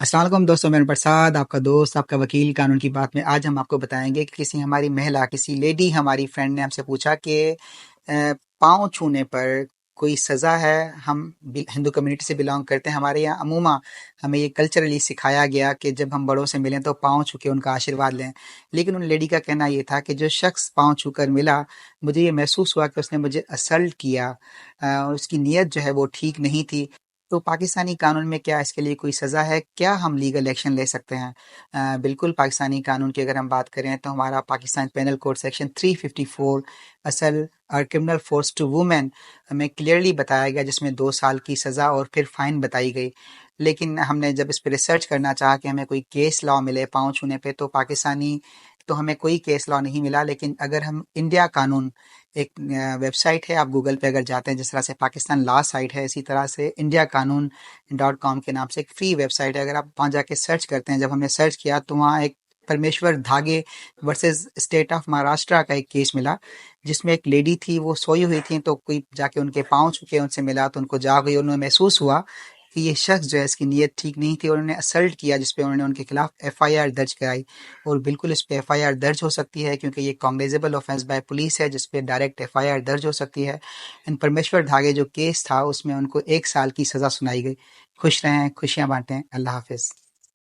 अस्सलाम वालेकुम दोस्तों, मैं प्रसाद आपका दोस्त, आपका वकील कानून की बात में। आज हम आपको बताएंगे कि किसी हमारी महिला, किसी लेडी हमारी फ्रेंड ने हमसे पूछा कि पाँव छूने पर कोई सज़ा है। हम हिंदू कम्युनिटी से बिलोंग करते हैं। हमारे यहाँ अमूमा हमें ये कल्चरली सिखाया गया कि जब हम बड़ों से मिलें तो पाँव छू के उनका आशीर्वाद लें। लेकिन उन लेडी का कहना ये था कि जो शख्स पाँव छू कर मिला, मुझे ये महसूस हुआ कि उसने मुझे असल्ट किया। और उसकी नीयत जो है वो ठीक नहीं थी। तो पाकिस्तानी कानून में क्या इसके लिए कोई सज़ा है? क्या हम लीगल एक्शन ले सकते हैं? बिल्कुल, पाकिस्तानी कानून की अगर हम बात करें तो हमारा पाकिस्तान पेनल कोड सेक्शन 354 असल और क्रिमिनल फोर्स टू वुमेन हमें क्लियरली बताया गया, जिसमें 2 साल की सज़ा और फिर फ़ाइन बताई गई। लेकिन हमने जब इस पे रिसर्च करना चाहा कि हमें कोई केस लॉ मिले पाँव छूने पे, तो पाकिस्तानी तो हमें कोई केस लॉ नहीं मिला। लेकिन अगर हम इंडिया कानून, एक वेबसाइट है, आप गूगल पे अगर जाते हैं, जिस तरह से पाकिस्तान लॉ साइट है, इसी तरह से इंडिया कानून .com के नाम से एक फ्री वेबसाइट है। अगर आप वहाँ जाके सर्च करते हैं, जब हमने सर्च किया तो वहाँ एक परमेश्वर धागे वर्सेस स्टेट ऑफ महाराष्ट्र का एक केस मिला, जिसमें एक लेडी थी, वो सोई हुई थी, तो कोई जाके उनके पाँव छू के उनसे मिला तो उनको जाग गई। उन्हें महसूस हुआ कि ये शख्स जो है, इसकी नीयत ठीक नहीं थी और उन्होंने असल्ट किया, जिसपे उन्होंने उनके खिलाफ एफआईआर दर्ज कराई। और बिल्कुल इस पे एफआईआर दर्ज हो सकती है, क्योंकि ये कॉग्निजेबल ऑफेंस बाय पुलिस है, जिसपे डायरेक्ट एफआईआर दर्ज हो सकती है। इन परमेश्वर धागे जो केस था, उसमें उनको 1 साल की सज़ा सुनाई गई। खुश रहें, खुशियाँ बांटें। अल्लाह हाफिज़।